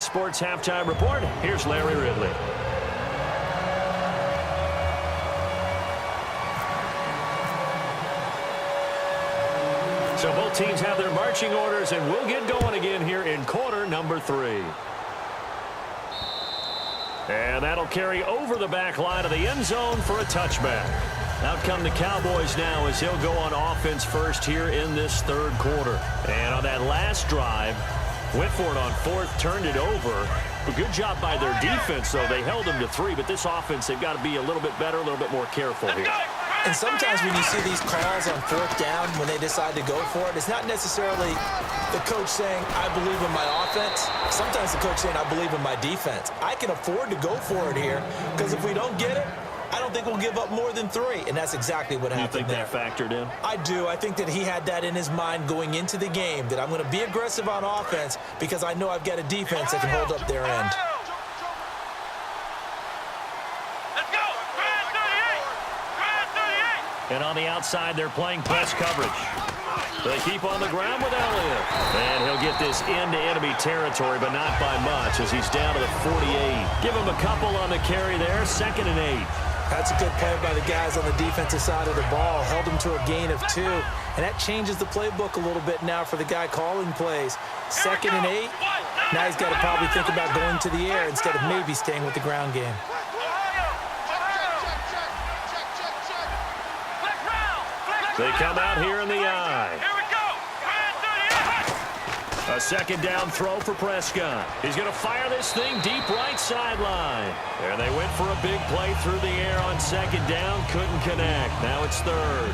Sports Halftime Report. Here's Larry Ridley. So both teams have their marching orders, and we'll get going again here in quarter number 3. And that'll carry over the back line of the end zone for a touchback. Out come the Cowboys now as he'll go on offense first here in this third quarter. And on that last drive, went for it on fourth, turned it over. A good job by their defense, though. They held them to 3, but this offense, they've got to be a little bit better, a little bit more careful here. And sometimes when you see these calls on fourth down, when they decide to go for it, it's not necessarily the coach saying, I believe in my offense. Sometimes the coach saying, I believe in my defense. I can afford to go for it here because if we don't get it, I don't think we'll give up more than 3. And that's exactly what happened there. You think that factored in? I do. I think that he had that in his mind going into the game, that I'm going to be aggressive on offense because I know I've got a defense that can hold up their end. And on the outside, they're playing press coverage. They keep on the ground with Elliott. And he'll get this into enemy territory, but not by much as he's down to the 48. Give him a couple on the carry there, 2nd and 8. That's a good play by the guys on the defensive side of the ball. Held him to a gain of 2. And that changes the playbook a little bit now for the guy calling plays. 2nd and 8. Now he's got to probably think about going to the air instead of maybe staying with the ground game. They come out here in the eye. A 2nd down throw for Prescott. He's going to fire this thing deep right sideline. And they went for a big play through the air on 2nd down. Couldn't connect. Now it's 3rd.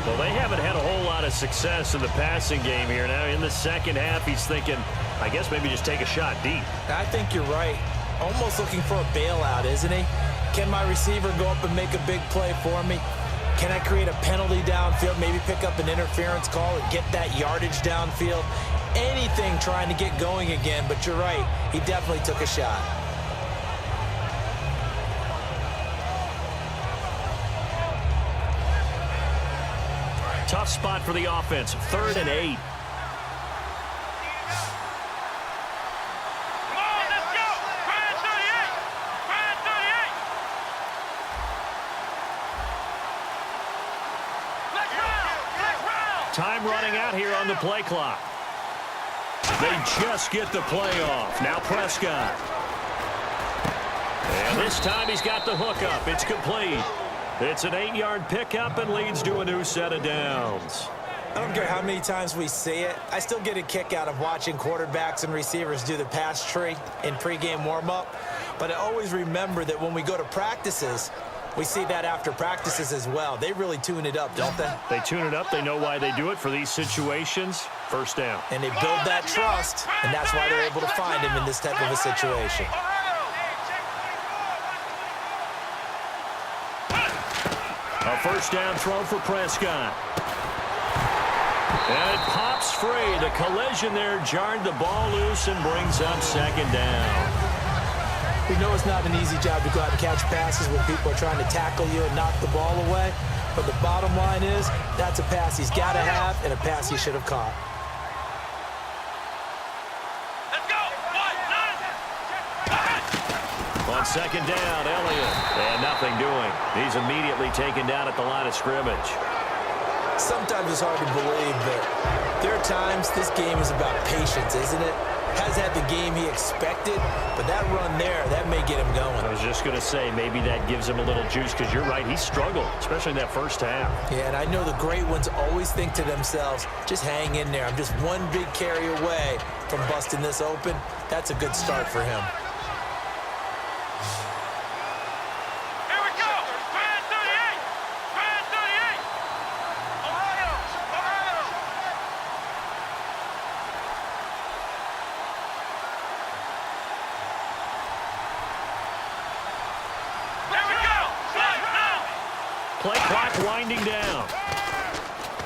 Well, they haven't had a whole lot of success in the passing game here. Now in the second half, he's thinking, I guess maybe just take a shot deep. I think you're right. Almost looking for a bailout, isn't he? Can my receiver go up and make a big play for me? Can I create a penalty downfield, maybe pick up an interference call and get that yardage downfield? Anything trying to get going again, but you're right. He definitely took a shot. Tough spot for the offense, 3rd and 8. Time running out here on the play clock. They just get the play off. Now Prescott. And this time he's got the hook up. It's complete. It's an 8-yard pickup and leads to a new set of downs. I don't care how many times we see it. I still get a kick out of watching quarterbacks and receivers do the pass tree in pregame warm-up. But I always remember that when we go to practices, we see that after practices as well. They really tune it up, don't they? They tune it up. They know why they do it for these situations. 1st down. And they build that trust, and that's why they're able to find him in this type of a situation. A 1st down throw for Prescott. And it pops free. The collision there jarred the ball loose and brings up 2nd down. We know it's not an easy job to go out and catch passes when people are trying to tackle you and knock the ball away. But the bottom line is, that's a pass he's got to have and a pass he should have caught. Let's go. 1, 9. On 2nd down, Elliott. And nothing doing. He's immediately taken down at the line of scrimmage. Sometimes it's hard to believe, but there are times this game is about patience, isn't it? Has had the game he expected, but that run there, that may get him going. I was just going to say, maybe that gives him a little juice because you're right, he struggled, especially in that 1st half. Yeah, and I know the great ones always think to themselves, just hang in there. I'm just one big carry away from busting this open. That's a good start for him. Here we go. 38. 38. Ohio. Here we go. Play clock winding down.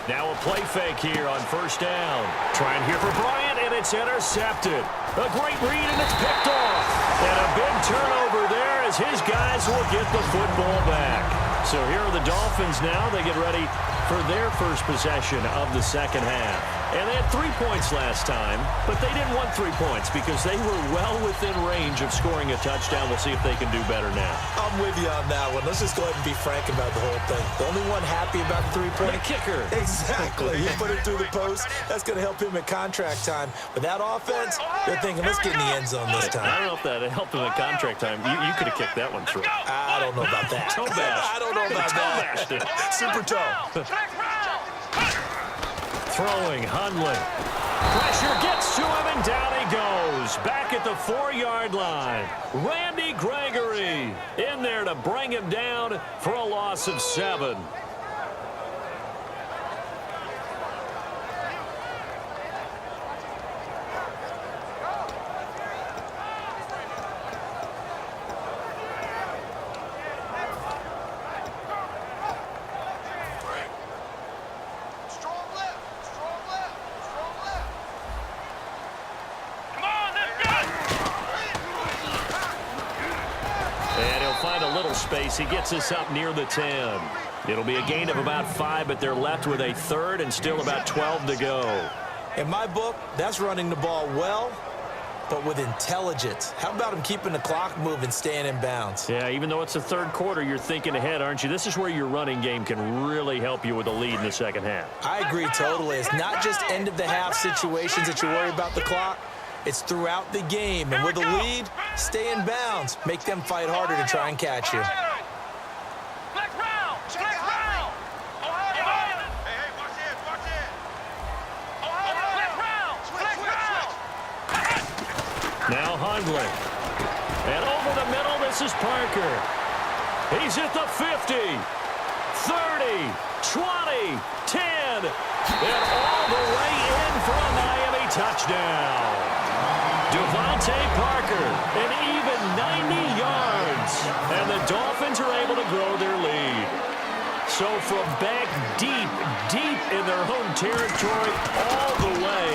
Now a play fake here on 1st down. Trying here for Bryant, and it's intercepted. A great read, and it's picked off. And a big turnover there as his guys will get the football back. So here are the Dolphins now. They get ready for their first possession of the second half. And they had 3 points last time, but they didn't want 3 points because they were well within range of scoring a touchdown. We'll see if they can do better now. I'm with you on that one. Let's just go ahead and be frank about the whole thing. The only one happy about the 3-point kicker. Exactly. He put it through the post. That's going to help him at contract time. But that offense, they're thinking, let's get in the end zone this time. I don't know if that helped him at contract time. You could have kicked that one through. I don't know about that. Toe bash. I don't know about that. Super toe. Throwing, Hundley. Pressure gets to him, and down he goes. Back at the 4-yard line. Randy Gregory in there to bring him down for a loss of 7. Space. He gets us up near the 10. It'll be a gain of about 5, but they're left with a third and still about 12 to go. In my book, that's running the ball well, but with intelligence. How about him keeping the clock moving, staying in bounds? Yeah, even though it's the third quarter, you're thinking ahead, aren't you? This is where your running game can really help you with a lead in the second half. I agree totally. It's not just end-of-the-half situations that you worry about the clock. It's throughout the game, and with a lead, stay in bounds. Make them fight harder to try and catch you. Now Hundley. And over the middle, this is Parker. He's at the 50, 30, 20, 10, and all the way in for a Miami touchdown. Devontae Parker, an even 90 yards, and the Dolphins are able to grow their lead. So from back deep, deep in their home territory, all the way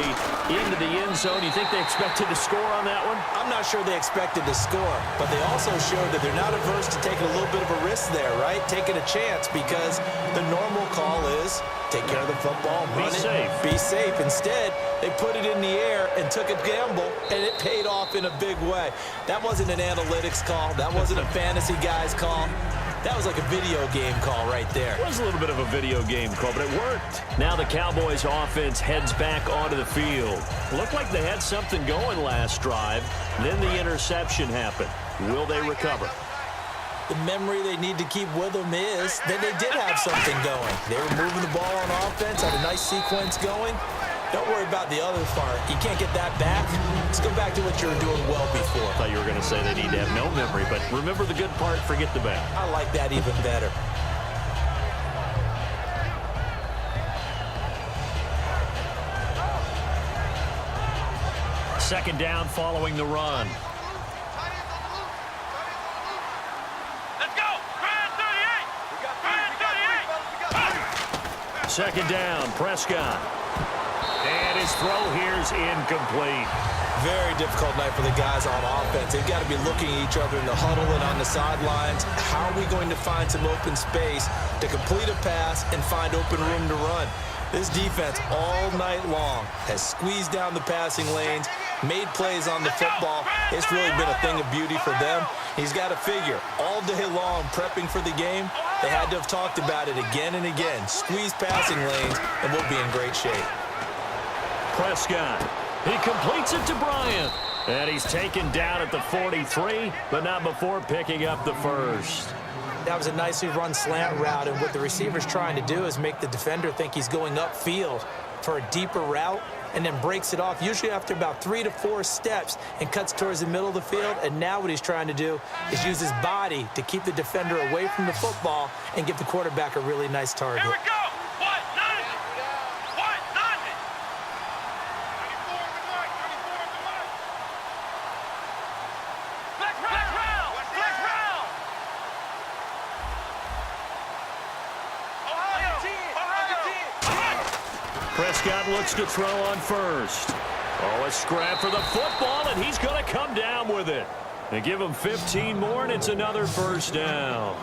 into the end zone. You think they expected to score on that one? I'm not sure they expected to score, but they also showed that they're not averse to taking a little bit of a risk there, right? Taking a chance, because the normal call is take care of the football, run it, be safe. Instead, they put it in the air and took a gamble, and it paid off in a big way. That wasn't an analytics call. That wasn't a fantasy guy's call. That was like a video game call right there. It was a little bit of a video game call, but it worked. Now the Cowboys offense heads back onto the field. Looked like they had something going last drive. Then the interception happened. Will they recover? The memory they need to keep with them is that they did have something going. They were moving the ball on offense, had a nice sequence going. Don't worry about the other part. You can't get that back. Let's go back to what you were doing well before. I thought you were going to say they need to have no memory, but remember the good part, forget the bad. I like that even better. Second down following the run. Let's go! Grand 38! Second down, Prescott. And his throw here's incomplete. Very difficult night for the guys on offense. They've got to be looking at each other in the huddle and on the sidelines. How are we going to find some open space to complete a pass and find open room to run? This defense all night long has squeezed down the passing lanes, made plays on the football. It's really been a thing of beauty for them. He's got to figure all day long prepping for the game. They had to have talked about it again and again. Squeeze passing lanes, and we'll be in great shape. Prescott, he completes it to Bryant. And he's taken down at the 43, but not before picking up the first. That was a nicely run slant route, and what the receiver's trying to do is make the defender think he's going upfield for a deeper route, and then breaks it off, usually after about 3 to 4 steps, and cuts towards the middle of the field. And now what he's trying to do is use his body to keep the defender away from the football and give the quarterback a really nice target. Here we go! What? Nothing! What? Nothing! 24 of the night! 24 of the night! Black round! Black round! Ohio! Prescott looks to throw on first. Oh, a scrap for the football, and he's going to come down with it. They give him 15 more, and it's another first down.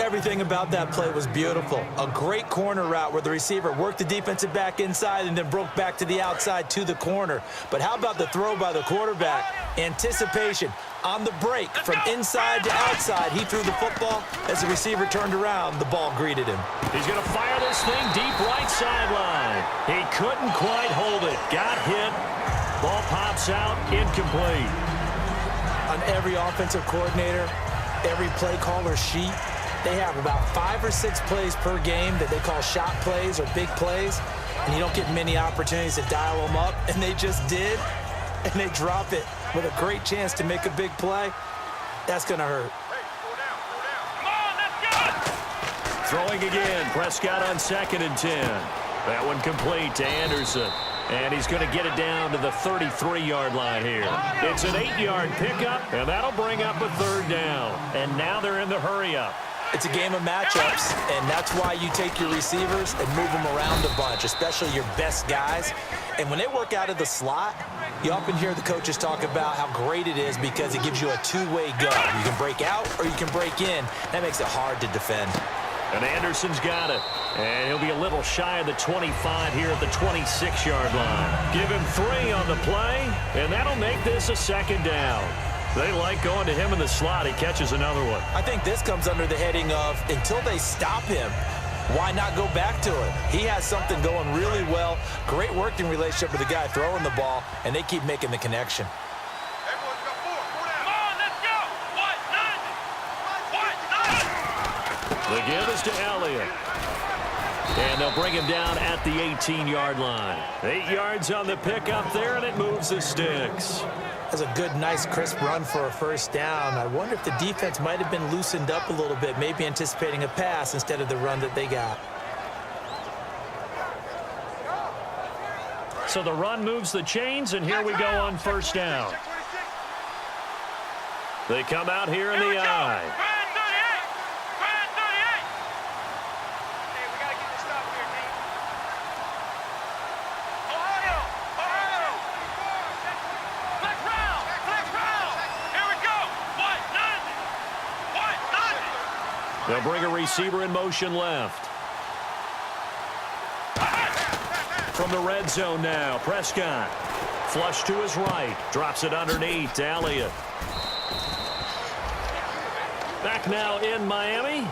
Everything about that play was beautiful. A great corner route where the receiver worked the defensive back inside and then broke back to the outside to the corner. But how about the throw by the quarterback? Anticipation on the break from inside to outside. He threw the football. As the receiver turned around, the ball greeted him. He's going to fire this thing deep right sideline. He couldn't quite hold it. Got hit. Ball pops out, incomplete. On every offensive coordinator, every play caller sheet, they have about 5 or 6 plays per game that they call shot plays or big plays, and you don't get many opportunities to dial them up, and they just did, and they drop it with a great chance to make a big play. That's going to hurt. Come on, let's go. Throwing again, Prescott on 2nd and 10. That one complete to Anderson. And he's going to get it down to the 33-yard line here. It's an 8-yard pickup, and that'll bring up a 3rd down. And now they're in the hurry-up. It's a game of matchups, and that's why you take your receivers and move them around a bunch, especially your best guys. And when they work out of the slot, you often hear the coaches talk about how great it is because it gives you a two-way go. You can break out or you can break in. That makes it hard to defend. And Anderson's got it. And he'll be a little shy of the 25 here at the 26-yard line. Give him 3 on the play, and that'll make this a 2nd down. They like going to him in the slot. He catches another one. I think this comes under the heading of until they stop him, why not go back to it? He has something going really well. Great working relationship with the guy throwing the ball, and they keep making the connection. Everyone's got 4. Come on, let's go. What? None. The give is to Elliott. And they'll bring him down at the 18-yard line. 8 yards on the pickup there, and it moves the sticks. That's a good, nice, crisp run for a 1st down. I wonder if the defense might have been loosened up a little bit, maybe anticipating a pass instead of the run that they got. So the run moves the chains, and here we go on 1st down. They come out here in the eye. Grind 38. Grind 38. Hey, we got to get this stop here, team. Ohio. Ohio. Flex round. Flex round. Here we go. What? None. What? None. They'll bring a receiver in motion left. From the red zone now, Prescott. Flush to his right. Drops it underneath to Elliott. Back now in Miami.